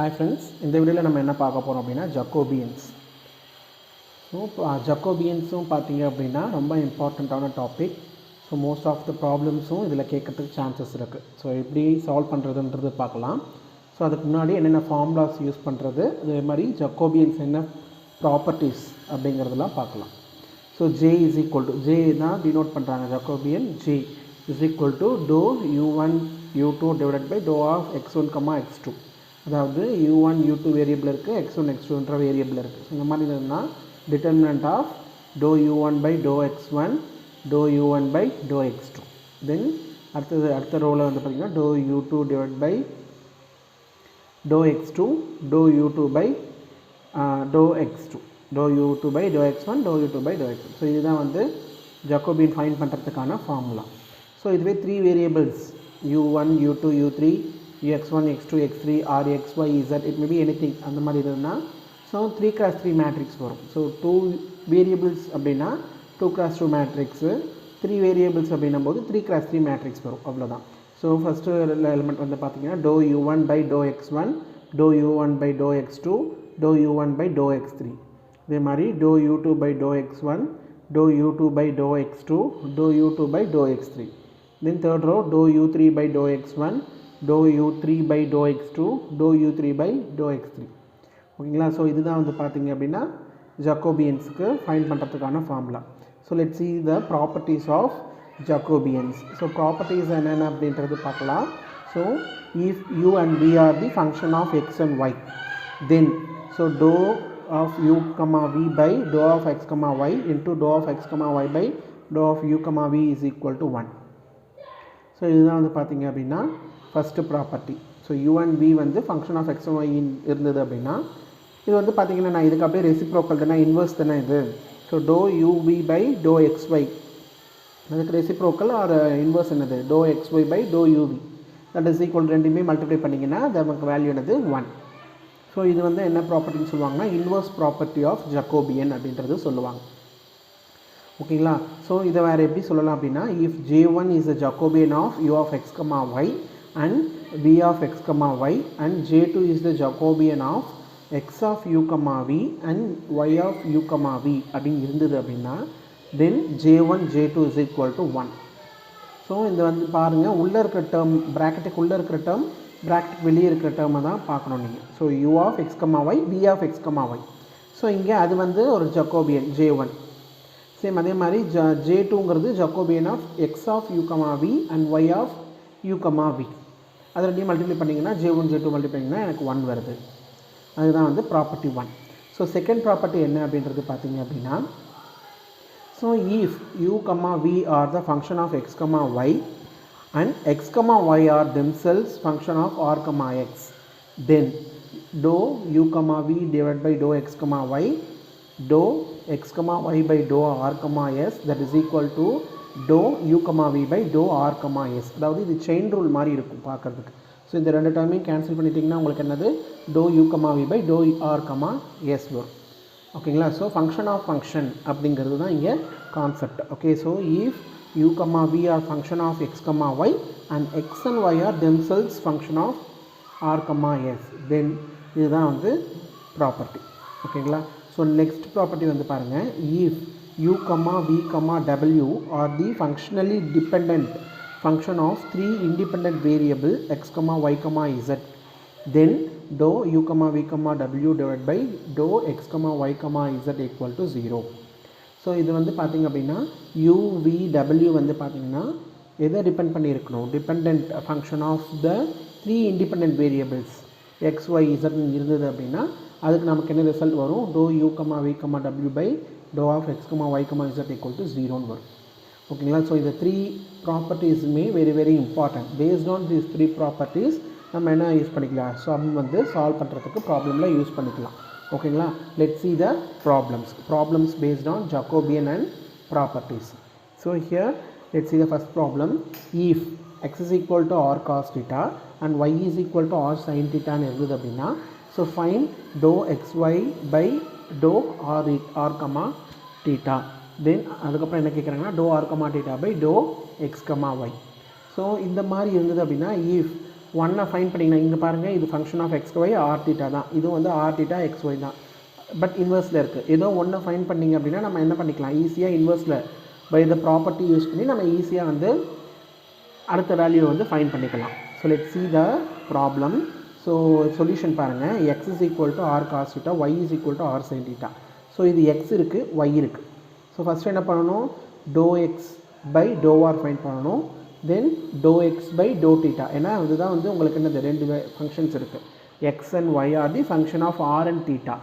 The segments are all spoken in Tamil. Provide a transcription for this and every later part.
Hi friends, இந்த வீடியோவில் நம்ம என்ன பார்க்க போகிறோம் அப்படின்னா ஜக்கோபியன்ஸ். ஸோ ஜக்கோபியன்ஸும் பார்த்தீங்க அப்படின்னா ரொம்ப இம்பார்ட்டண்ட்டான topic. So most of the ப்ராப்ளம்ஸும் இதில் கேட்கறதுக்கு சான்சஸ் இருக்குது. ஸோ எப்படி சால்வ் பண்ணுறதுன்றது பார்க்கலாம். ஸோ அதுக்கு முன்னாடி என்னென்ன ஃபார்முலாஸ் யூஸ் பண்ணுறது, அதே மாதிரி ஜக்கோபியன்ஸ் என்ன ப்ராப்பர்ட்டிஸ் அப்படிங்கிறதெல்லாம் பார்க்கலாம். So J is equal to J தான் டினோட் பண்ணுறாங்க. Jacobian J is equal to dou u1 u2 divided by dou of x1, x2. அதாவது u1 u2 வேரியபிள் இருக்குது, x1 x2ன்ற வேரியபிள் இருக்குது. ஸோ இந்த மாதிரி இருந்ததுன்னா determinant of dou u1 by dou x1 dou u1 by dou x2. Then அடுத்த ரோவில் வந்து பார்த்திங்கன்னா dou u2 divide by dou x2 dou u2 by dou x2 dou u2 by dou x1 dou u2 by dou x2. So இதுதான் வந்து ஜக்கோபியன் ஃபைண்ட் பண்ணுறதுக்கான ஃபார்முலா. ஸோ இதுவே 3 variables u1 u2 u3 x1 x2 x3 or xy z, it may be anything அந்த மாதிரி இருந்ததுன்னா ஸோ 3x3 மேட்ரிக்ஸ் வரும். ஸோ 2 வேரியபிள்ஸ் அப்படின்னா 2x2 மேட்ரிக்ஸு, 3 வேரியபிள்ஸ் அப்படின்னும் போது 3x3 மேட்ரிக்ஸ் வரும். அவ்வளோதான். ஸோ ஃபஸ்ட்டு எலிமெண்ட் வந்து பார்த்திங்கன்னா dou u1 by dou x1 dou u1 by dou x2 dou u1 by dou x3. இதே மாதிரி dou u2 by dou x1 dou u2 by dou x2 dou u2 by dou x3. Then third row dou u3 by dou x1 dou u3 by dou x2 dou u3 by dou x3. ஓகேங்களா. ஸோ இதுதான் வந்து பார்த்திங்க அப்படின்னா ஜக்கோபியன்ஸுக்கு ஃபைண்ட் பண்ணுறதுக்கான formula. So let's see the properties of Jacobians. So properties என்னென்ன அப்படின்றது பார்க்கலாம். So if u and v are the function of x and y, then so dou of u comma v by dou of x comma y into dou of x comma y by dou of u comma v is equal to 1. So இதுதான் வந்து பார்த்திங்க அப்படின்னா first property. So u and v வந்து function of x and y இருந்தது அப்படின்னா இது வந்து பார்த்திங்கன்னா நான் இதுக்கு அப்படியே ரெசிப்ரோக்கல் தானே, இன்வர்ஸ் தானே இது. So dou uv by dou xy, அதுக்கு ரெசிப்ரோக்கல் ஆர் இன்வர்ஸ் என்னது dou xy by dou uv, that is equal ரெண்டுமே மல்டிப்ளை பண்ணிங்கன்னா நமக்கு வேல்யூ என்னது 1. ஸோ இது வந்து என்ன ப்ராப்பர்ட்டின்னு சொல்லுவாங்கன்னா இன்வர்ஸ் ப்ராப்பர்ட்டி ஆஃப் ஜக்கோபியன் அப்படின்றது சொல்லுவாங்க. ஓகேங்களா. ஸோ இதை வேறு எப்படி சொல்லலாம் அப்படின்னா if j1 is a Jacobian of u of x comma y and v of x comma y and j2 is the Jacobian of x of u comma v and y of u comma v அப்படின்னு இருந்தது அப்படின்னா then j1 j2 is equal to 1. So இந்த வந்து பாருங்கள் உள்ளே இருக்கிற டேர்ம் ப்ராக்கெட்டுக்கு உள்ளே இருக்கிற டேர்ம் ப்ராக்கெட் வெளியே இருக்கிற டேர்மை தான் பார்க்கணும் நீங்கள். So u of x comma y v of x comma y. So இங்கே அது வந்து ஒரு ஜக்கோபியன் j1. சேம் அதே மாதிரி j2ங்கிறது Jacobian of x of u comma v and y of u comma v. அது ரெண்டையும் மல்டிப்ளை பண்ணிங்கன்னா j1 j2 மல்டிப்ளை பண்ணிங்கன்னா எனக்கு 1 வருது. அதுதான் வந்து ப்ராப்பர்ட்டி 1. ஸோ செகண்ட் ப்ராப்பர்ட்டி என்ன அப்படின்றது பார்த்தீங்க அப்படின்னா so if u comma v are the function of x comma y and x comma y are themselves function of r comma x, then dou u comma v divided by dou x comma y dou x comma y by dou r comma s that is equal to dou u comma v by dou r comma s. அதாவது இது செயின் ரூல் மாதிரி இருக்கும் பார்க்குறதுக்கு. ஸோ இந்த ரெண்டு டேர்மையும் கேன்சல் பண்ணிட்டிங்கன்னா உங்களுக்கு என்னது dou u comma v by dou r comma s வரும். ஓகேங்களா. ஸோ ஃபங்க்ஷன் ஆஃப் ஃபங்க்ஷன் அப்படிங்கிறது தான் இங்கே concept. Okay. So if u comma v are function of x comma y and x and y are themselves function of r comma s, then இதுதான் வந்து ப்ராப்பர்ட்டி. ஓகேங்களா. ஸோ நெக்ஸ்ட் ப்ராப்பர்ட்டி வந்து பாருங்கள் if u comma v comma w are the functionally dependent function of 3 independent variable x comma y comma z, then dou u comma v comma w divided by dou x comma y comma z equal to 0. So இது வந்து பார்த்திங்க அப்படின்னா u v w வந்து பார்த்திங்கன்னா எதை டிபெண்ட் பண்ணியிருக்கணும், depend function of the 3 independent variables x y z இருந்தது அப்படின்னா அதுக்கு நமக்கு என்ன ரிசல்ட் வரும் dou u comma v comma w by dou of x comma y comma z equal to 0 வரும். ஓகேங்களா. ஸோ இந்த 3 ப்ராப்பர்ட்டிஸுமே very very important. Based on these 3 properties நம்ம என்ன யூஸ் பண்ணிக்கலாம், சம் வந்து சால்வ் பண்ணுறதுக்கு ப்ராப்ளமில் யூஸ் பண்ணிக்கலாம். ஓகேங்களா. Let's see the problems based on Jacobian and properties. So here let's see the first problem. If x is equal to r cos theta and y is equal to r sin theta ன்னு இருந்தது அப்படின்னா so find dou xy by dou r comma theta. தென் அதுக்கப்புறம் என்ன கேட்குறாங்கன்னா dou r comma theta by dou x comma y. So இந்த மாதிரி இருந்தது அப்படின்னா if 1 ஃபைன் பண்ணிங்கன்னா இங்கே பாருங்கள் இது function of x y r theta தான், இது வந்து ஆர் தீட்டா எக்ஸ் ஒய் தான், பட் இன்வெர்ஸில் இருக்குது. ஏதோ ஒன்று ஃபைன் பண்ணிங்க அப்படின்னா நம்ம என்ன பண்ணிக்கலாம், ஈஸியாக இன்வெர்ஸில் பை த ப்ராப்பர்ட்டி யூஸ் பண்ணி நம்ம ஈஸியாக வந்து அடுத்த வேல்யூ வந்து ஃபைன் பண்ணிக்கலாம். So let's see the problem. So solution பாருங்கள், x is equal to r cos theta, y is equal to r sin theta. So இது x இருக்குது, y இருக்குது. ஸோ ஃபஸ்ட்டு என்ன பண்ணணும், dou x by dou r fine பண்ணணும், தென் dou x by dou theta. ஏன்னா இதுதான் வந்து உங்களுக்கு என்னது ரெண்டு ஃபங்க்ஷன்ஸ் இருக்குது, x and y are the function of r and theta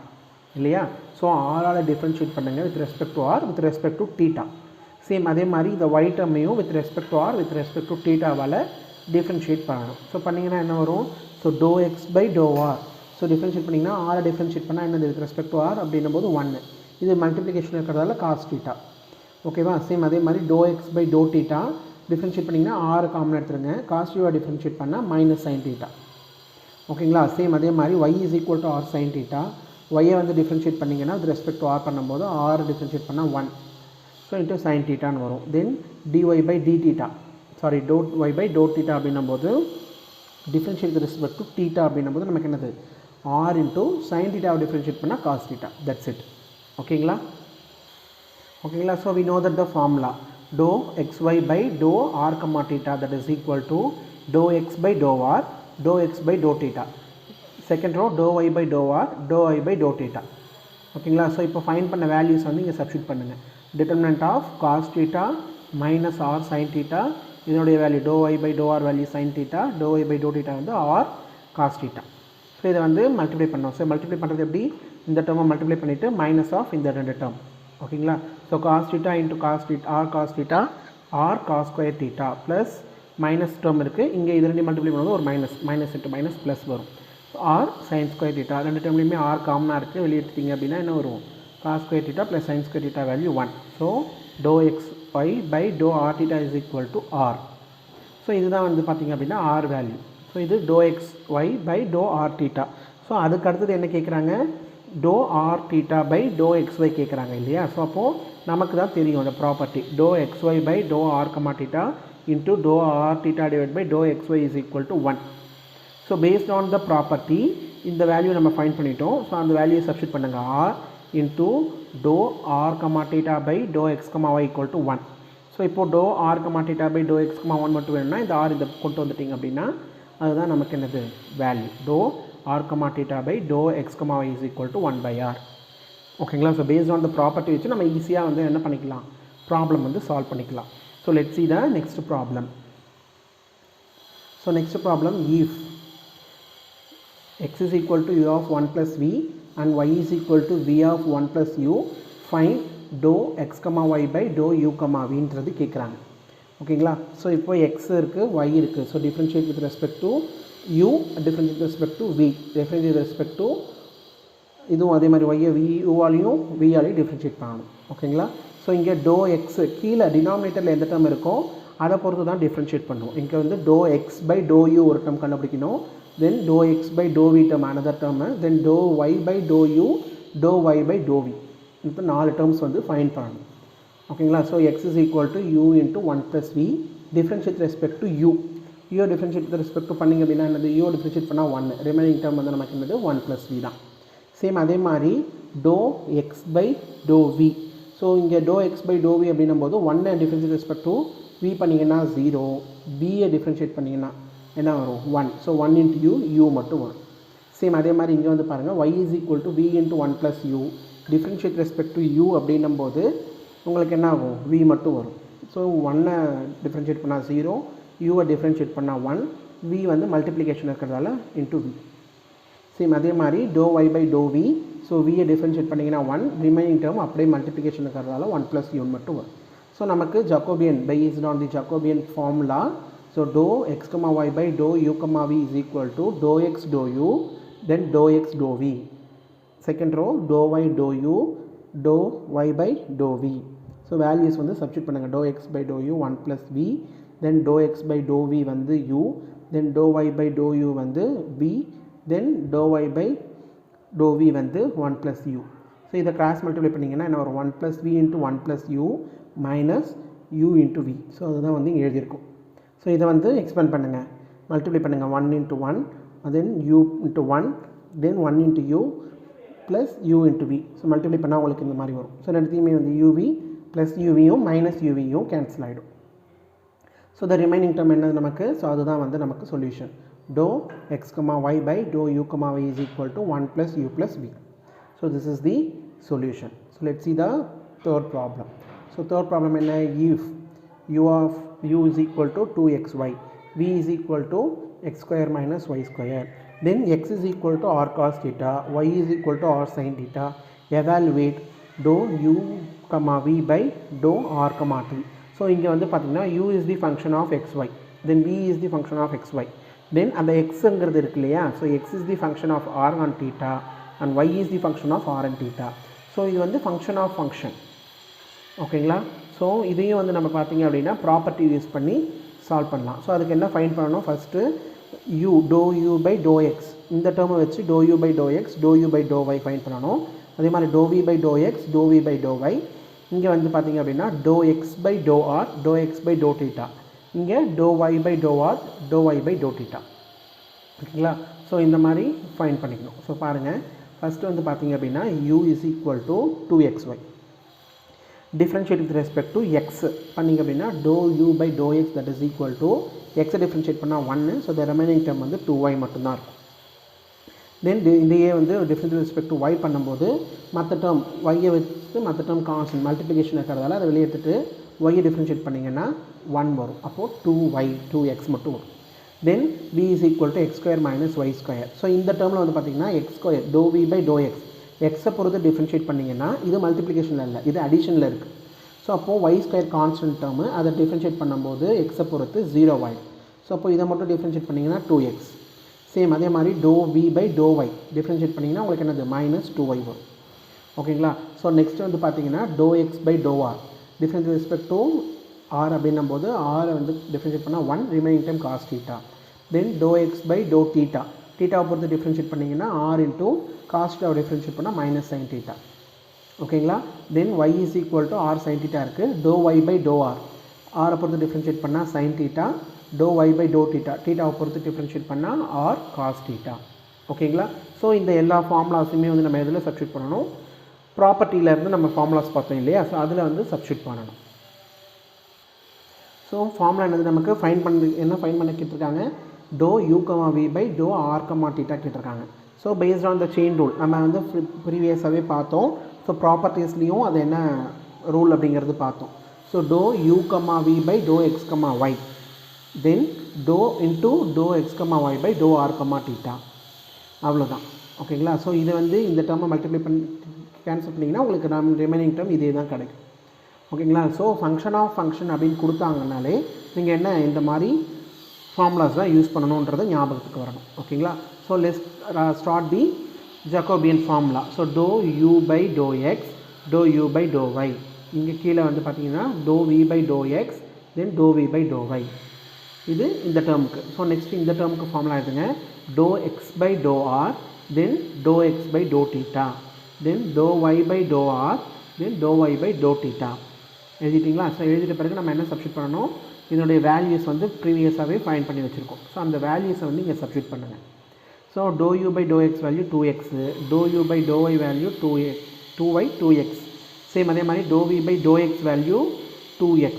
இல்லையா. ஸோ ஆரால் டிஃப்ரென்ஷியேட் பண்ணுங்கள் with respect to r with respect to theta. Same அதே மாதிரி இந்த y டர்மையும் with respect to r with respect to தீட்டாவால் டிஃப்ரென்ஷியேட் பண்ணணும். ஸோ பண்ணிங்கன்னா என்ன வரும், so dou x by dou r. So differentiate பண்ணிங்கன்னா ஆரை டிஃப்ரென்ஷியேட் பண்ணால் என்னது வித் ரெஸ்பெக்ட் டு ஆர் அப்படின்னும் போது 1, இது மல்டிப்ளிகேஷன் இருக்கிறதால காஸ் தீட்டா. ஓகேவா. சேம் அதே மாதிரி dou x by dou theta differentiate பண்ணிங்கன்னா ஆறு காமன் எடுத்துருங்க, காஸ் தீட்டா டிஃப்ரென்ஷியேட் பண்ணால் மைனஸ் சைன் தீட்டா. ஓகேங்களா. சேம் அதே மாதிரி y is equal to r sin theta, y வந்து டிஃப்ரென்ஷியேட் பண்ணிங்கன்னா வித் ரெஸ்பெக்ட் டு ஆர் பண்ணும்போது ஆர் டிஃப்ரென்ஷியேட் பண்ணால் 1, ஸோ இன்ட்டு சைன் தீட்டான்னு வரும். Then dy by d theta, sorry dou y by dou theta அப்படின்னும் போது differentiate with respect to theta அப்படின்னும் போது நமக்கு என்னது ஆர் இன்ட்டு சைன் தீட்டாவை டிஃப்ரென்ஷியேட் பண்ணால் காஸ் தீட்டா. That's it. ஓகேங்களா. ஓகேங்களா. So we know that the formula dou xy by dou r comma theta that is equal to dou x by dou r, dou x by dou theta. Second row dou y by dou r, dou y by dou theta. ஓகேங்களா. ஸோ இப்போ ஃபைன் பண்ண வேல்யூஸ் வந்து இங்கே சப்ஸ்டியூட் பண்ணுங்கள். Determinant of cos theta minus r sine theta, இதனுடைய value dou y by dou r value sine theta, dou y by dou theta வந்து ஆர் காஸ் தீட்டா. ஸோ இதை வந்து மல்டிப்ளை பண்ணோம். ஸோ மல்டிப்ளை பண்ணுறது எப்படி, இந்த டேர்மை மல்டிப்ளை பண்ணிவிட்டு மைனஸ் ஆஃப் இந்த ரெண்டு டேர்ம். ஓகேங்களா. So cos theta into cos theta r cos square theta plus minus term இருக்குது, இங்கே இது ரெண்டு மல்டிப்ளை பண்ணும்போது ஒரு மைனஸ் இன்ட்டு மைனஸ் ப்ளஸ் வரும். ஆர் சைன் ஸ்கொயர் தீட்டா, ரெண்டு டேர்ம்லேயுமே ஆர் காமனாக இருக்குது, வெளியே எடுத்தீங்க அப்படின்னா என்ன வரும், cos square theta plus sine square theta value 1. So dou xy by dou r theta is equal to r. So இதுதான் வந்து பார்த்திங்க அப்படின்னா ஆர் வேல்யூ. ஸோ இது dou xy by dou r theta. So அதுக்கு அடுத்தது என்ன கேட்குறாங்க, dou r theta by dou xy கேட்குறாங்க இல்லையா. ஸோ அப்போது நமக்கு தான் தெரியும் அந்த property dou xy by dou r comma theta into dou r theta divided by dou xy is equal to 1. So based on the property இந்த வேல்யூ நம்ம ஃபைண்ட் பண்ணிட்டோம். ஸோ அந்த வேல்யூ சப்ஸ்டியூட் பண்ணுங்கள், r into dou r comma theta by dou x comma y equal to 1. So இப்போது dou r comma theta by dou x comma 1 மட்டும் வேணும்னா இந்த r இதை கொண்டு வந்துட்டிங்க அப்படின்னா அதுதான் நமக்கு என்னது value dou r comma theta by dou x comma y is equal to 1 by r. ஓகேங்களா. So based on the property வச்சு நம்ம ஈஸியாக வந்து என்ன பண்ணிக்கலாம், ப்ராப்ளம் வந்து சால்வ் பண்ணிக்கலாம். So let's see the next problem. So next problem, if x is equal to u of 1 plus v and y is equal to v of 1 plus u, find dou x comma y by dou u comma vன்றது கேட்குறாங்க. ஓகேங்களா. ஸோ இப்போ எக்ஸ் இருக்குது, ஒய் இருக்குது. So differentiate with respect to u, differentiate with respect to v, differentiate with respect to இதுவும் அதே மாதிரி ஒய்யை யூவாலையும் விஆலையும் டிஃப்ரென்ஷியேட் பண்ணணும். ஓகேங்களா. ஸோ இங்கே dou x கீழே டினாமினேட்டரில் எந்த டேர்ம் இருக்கோ அதை பொறுத்து தான் டிஃப்ரென்ஷியேட் பண்ணுவோம். இங்கே வந்து dou x by dou u ஒரு டேர்ம் கண்டுபிடிக்கணும், தென் dou x by dou v term another term, then dou y by dou u, dou y by dou v, இப்போ 4 டேர்ம்ஸ் வந்து ஃபைண்ட் பண்ணணும். ஓகேங்களா. So x is equal to u into 1 plus v, differentiate respect to u, u differentiate respect to பண்ணிங்க அப்படின்னா என்னது, u டிஃப்ரென்ஷியேட் பண்ணால் 1, ரிமைனிங் டேர்ம் வந்து நமக்கு என்னது 1 plus v தான். சேம் அதே மாதிரி dou x by dou v. So இங்கே dou x by dou v அப்படின்னும் போது 1 டிஃப்ரென்ஷியேட் ரெஸ்பெக்ட் டு v பண்ணிங்கன்னா 0, b டிஃப்ரென்ஷியேட் பண்ணிங்கன்னா என்ன வரும் 1. ஸோ 1 into u மட்டும் வரும். சேம் அதே மாதிரி இங்கே வந்து பாருங்கள் y is equal to v into 1 plus u, differentiate respect to u அப்படின்னும் போது உங்களுக்கு என்ன ஆகும், v மட்டும் வரும். ஸோ 1 டிஃப்ரென்ஷியேட் பண்ணால் 0, u டிஃப்ரென்ஷியேட் பண்ணால் 1, v வந்து மல்டிப்ளிகேஷன் இருக்கிறதால into v. சேம் அதே மாதிரி dou y by dou v. So v differentiate பண்ணிங்கன்னா 1, ரிமைனிங் டேர்ம் அப்படியே மல்டிப்ளிகேஷன் இருக்கிறதால 1 plus u மட்டும் வரும். ஸோ நமக்கு Jacobian based on the Jacobian formula. So dou x comma y by dou u comma v is equal to dou x dou u, then dou x dou v. Second row dou y dou u, dou y by dou v. So values வந்து substitute பண்ணுங்க, dou x by dou u 1 plus v, then dou x by dou v வந்து u, then dou y by dou u வந்து v, then dou y by dou v வந்து 1 plus u. ஸோ இதை கிராஸ் மல்டிப்ளை பண்ணிங்கன்னா என்ன வரும், 1 plus v into 1 plus u minus u into v. So அதுதான் வந்து எழுதியிருக்கும். ஸோ இதை வந்து எக்ஸ்பேண்ட் பண்ணுங்கள். மல்டிப்ளை பண்ணுங்கள் 1 into 1 then u into 1 then 1 into u plus u into v. So multiply பண்ணால் உங்களுக்கு இந்த மாதிரி வரும். ஸோ ரெண்டுத்தையுமே வந்து uv ப்ளஸ் யூவியும் மைனஸ் யூவியும் கேன்சல் ஆகிடும். ஸோ த ரிமைனிங் டேர்ம் என்னது நமக்கு? ஸோ அதுதான் வந்து நமக்கு solution. Dou x comma y by dou u comma y is equal to 1 plus u plus v. So this is the solution. So let's see the third problem. So third problem என்ன? if u of u is equal to 2xy, v is equal to x square minus y square, then x is equal to r cos theta, y is equal to r sin theta, evaluate dou u comma v by dou r comma t. So இங்கே வந்து பார்த்திங்கன்னா u is the function of xy, then v is the function of xy, then அந்த xங்கிறது இருக்கு இல்லையா, so x is the function of r on theta and y is the function of r and theta. So இது வந்து function of function. ஓகேங்களா? ஸோ இதையும் வந்து நம்ம பார்த்திங்க அப்படின்னா ப்ராப்பர்ட்டி யூஸ் பண்ணி சால்வ் பண்ணலாம். ஸோ அதுக்கு என்ன ஃபைண்ட் பண்ணணும்? First u dou u by dou x, இந்த டேர்மை வச்சு dou u by dou x dou u by dou y find பண்ணணும். அதே மாதிரி dou v by dou x dou v by dou y. இங்கே வந்து பார்த்திங்க அப்படின்னா dou x by dou r dou x by dou theta, இங்கே dou y by dou r dou y by dou theta. ஓகேங்களா? ஸோ இந்த மாதிரி ஃபைண்ட் பண்ணிக்கணும். ஸோ பாருங்கள், ஃபஸ்ட்டு வந்து பார்த்திங்க அப்படின்னா u is equal to 2xy, differentiate with respect to x பண்ணிங்க அப்படின்னா dou u by dou x that is equal to x differentiate பண்ணால் 1. ஸோ the remaining term வந்து 2y மட்டும்தான் இருக்கும். தென் இதையே வந்து differentiate with respect to y பண்ணும்போது மற்ற டேர்ம் y வச்சு மற்ற டேர்ம் கான்ஸ்டன்ட் மல்டிப்ளிகேஷன் இருக்கிறதால அதை வெளியே எடுத்துட்டு y differentiate பண்ணிங்கன்னா 1 வரும். அப்போது 2y 2x மட்டும் வரும். தென் v is equal to x square minus y square. So இந்த டேர்மில் வந்து பார்த்திங்கன்னா x square dou v by dou x, எக்ஸை பொறுத்து டிஃப்ரென்ஷியேட் பண்ணிங்கன்னா இது மல்டிப்ளிகேஷனில் இல்லை, இது அடிஷனில் இருக்குது. ஸோ அப்போது ஒய் ஸ்கொயர் கான்ஸ்டன்ட் டேர்மு அதை டிஃப்ரென்ஷியேட் பண்ணும்போது எக்ஸை பொறுத்து 0 ஆகிடும். ஸோ அப்போ இதை மட்டும் டிஃப்ரென்ஷியேட் பண்ணிங்கன்னா 2x. சேம் அதே மாதிரி dou v by dou y differentiate பண்ணிங்கன்னா உங்களுக்கு என்னது மைனஸ் 2y வரும். ஓகேங்களா? ஸோ நெக்ஸ்ட் வந்து பார்த்தீங்கன்னா dou x by dou r difference respect to r அப்படின்னும் போது ஆரை வந்து டிஃப்ரென்ஷியேட் பண்ணால் 1 remaining time cos theta. Then dou x by dou theta, தீட்டாவை பொறுத்து டிஃப்ரென்ஷியேட் பண்ணிங்கன்னா ஆர் இன்ட்டு காஸ் தீட்டாவை டிஃப்ரென்ஷியேட் பண்ணால் மைனஸ் சைன் தீட்டா. ஓகேங்களா? Then y is equal to r sine theta இருக்குது. Dou y by dou r, ஆரை பொறுத்து டிஃப்ரென்ஷியேட் பண்ணால் sine theta. Dou y by dou theta, தீட்டாவை பொறுத்து டிஃப்ரென்ஷியேட் பண்ணால் ஆர் காஸ் தீட்டா. ஓகேங்களா? ஸோ இந்த எல்லா ஃபார்முலாஸுமே வந்து நம்ம எதில் சப்ஸ்டியூட் பண்ணணும்? ப்ராப்பர்ட்டியிலேருந்து நம்ம ஃபார்முலாஸ் பார்த்தோம் இல்லையா, ஸோ அதில் வந்து சப்ஸ்டியூட் பண்ணணும். ஸோ ஃபார்முலா என்னது நமக்கு ஃபைன் பண்ணி என்ன ஃபைன் பண்ண கேட்டிருக்காங்க? Dou u comma v by dou r comma theta கேட்டிருக்காங்க. So based on the chain rule நம்ம வந்து ப்ரீவியஸாகவே பார்த்தோம். ஸோ ப்ராப்பர்ட்டிஸ்லேயும் அது என்ன ரூல் அப்படிங்கிறது பார்த்தோம். So dou u comma v by dou x comma y, then dou into dou x comma y by dou r comma theta. அவ்வளோதான். ஓகேங்களா? ஸோ இதை வந்து இந்த டேர்மை மல்டிப்ளை பண்ணி கேன்சல் பண்ணிங்கன்னா உங்களுக்கு ரிமைனிங் டேர்ம் இதே தான் கிடைக்கும். ஓகேங்களா? ஸோ ஃபங்க்ஷன் ஆஃப் ஃபங்க்ஷன் அப்படின்னு கொடுத்தாங்கனாலே நீங்கள் என்ன இந்த மாதிரி ஃபார்முலாஸ் தான் யூஸ் பண்ணணுன்றதை ஞாபகத்துக்கு வரணும். ஓகேங்களா? So let's start the Jacobian formula. So dou u by dou x dou u by dou y, இங்கே கீழே வந்து பார்த்தீங்கன்னா dou v by dou x then dou v by dou y, இது இந்த டேர்முக்கு. ஸோ நெக்ஸ்ட் இந்த டேர்முக்கு ஃபார்முலா எடுத்துங்க. Dou x by dou r then dou x by dou theta, then dou y by dou r then dou y by dou theta. எழுதிட்டிங்களா? ஸோ எழுதிட்ட பிறகு நம்ம என்ன சப்ஸ்டியூட் பண்ணணும்? இதனுடைய வேல்யூஸ் வந்து ப்ரீவியஸாகவே ஃபைண்ட் பண்ணி வச்சுருக்கோம். ஸோ அந்த வேல்யூஸை வந்து இங்கே சப்ஸ்டியூட் பண்ணுங்கள். So dou u by dou x value 2x, dou u by dou y value 2y 2x. Same அதே மாதிரி dou v by dou x value 2x,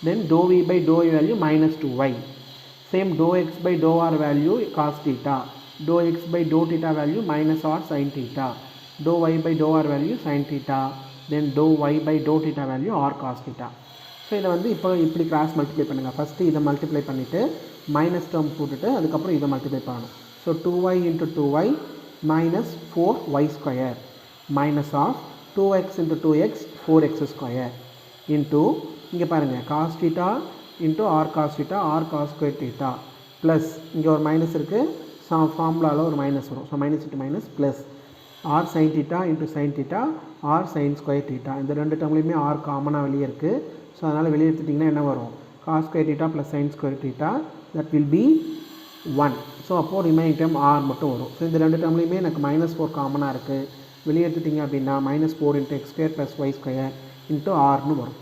then dou v by dou y value minus 2y. Same dou x by dou r value cos theta, dou x by dou theta value minus r sine theta, dou y by dou r value sine theta, then dou y by dou theta value r cos theta. So இதை வந்து இப்போ இப்படி கிராஸ் மல்டிப்ளை பண்ணுங்கள். ஃபஸ்ட்டு இதை மல்டிப்ளை பண்ணிவிட்டு மைனஸ் டேர்ம் போட்டுட்டு அதுக்கப்புறம் இதை மல்டிப்ளை பண்ணணும். So 2y into 2y minus 4y square minus of 2x into 2x 4x square into இங்கே பாருங்கள் cos theta into r cos theta r cos square theta plus இங்கே ஒரு மைனஸ் இருக்குது, ஃபார்முலாவில் ஒரு மைனஸ் வரும். So minus into minus plus r sine theta into sine theta r sine square theta. இந்த ரெண்டு டேர்ம்லேயுமே ஆர் காமனாக வெளியே இருக்குது. ஸோ அதனால் வெளியே எடுத்துட்டிங்கன்னா என்ன வரும்? Cos square theta plus sine square theta, that will be 1. So அப்போது ரிமைனிங் டேர்ம் ஆர் மட்டும் வரும். ஸோ இந்த ரெண்டு டேர்ம்லேயுமே எனக்கு -4 காமனாக இருக்குது. வெளியே எடுத்துட்டிங்க அப்படின்னா -4 into x square plus y square into ஆர்னு வரும்.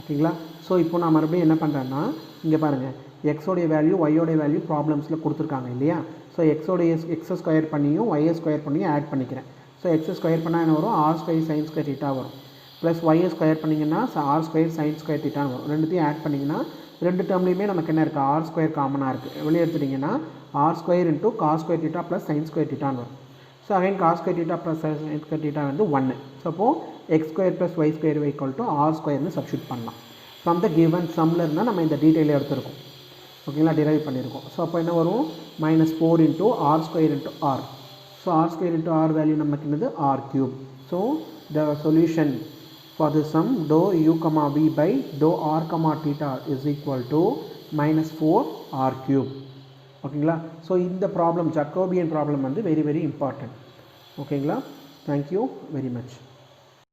ஓகேங்களா? ஸோ இப்போ நான் மறுபடியும் என்ன பண்ணுறேன்னா இங்கே பாருங்கள், எக்ஸோடைய வேல்யூ ஒய்யோடைய வேல்யூ ப்ராப்ளம்ஸில் கொடுத்துருக்காங்க இல்லையா. ஸோ எக்ஸை ஸ்கொயர் பண்ணியும் ஒய்யை ஸ்கொயர் பண்ணியும் ஆட் பண்ணிக்கிறேன். ஸோ எக்ஸை ஸ்கொயர் பண்ணால் என்ன வரும், r square sine square theta வரும். ப்ளஸ் ஒய்யை ஸ்கொயர் பண்ணிங்கன்னா ஆர் ஸ்கொயர் சைன் ஸ்கொயர் தீட்டான்னு வரும். ரெண்டுத்தையும் ஆட் பண்ணிங்கன்னா ரெண்டு டேர்ம்லேயுமே நமக்கு என்ன இருக்குது, ஆர் ஸ்கொயர் காமனாக இருக்குது. வெளியே எடுத்துட்டிங்கன்னா r square into cos square theta plus sine square தீட்டான்னு வரும். So again cos square theta plus sine square theta வந்து 1. ஸோ அப்போது x square plus y square equal to r ஸ்கொயர்னு சப்ஸ்டியூட் பண்ணலாம். ஃப்ரம் த கிவன் சம்மில் இருந்தால் நம்ம இந்த டீட்டெயிலை எடுத்துருக்கோம். ஓகேங்களா, டிரைவ் பண்ணியிருக்கோம். ஸோ அப்போ என்ன வரும், -4 into r square into r. So r square into r value நமக்கு என்னது, r cube. So the solution for the sum dou u comma v by dou r comma theta is equal to -4 r cube. ஓகேங்களா. ஸோ இந்த ப்ராப்ளம் ஜக்கோபியன் ப்ராப்ளம் வந்து வெரி வெரி இம்பார்ட்டன்ட். ஓகேங்களா. Thank you very much.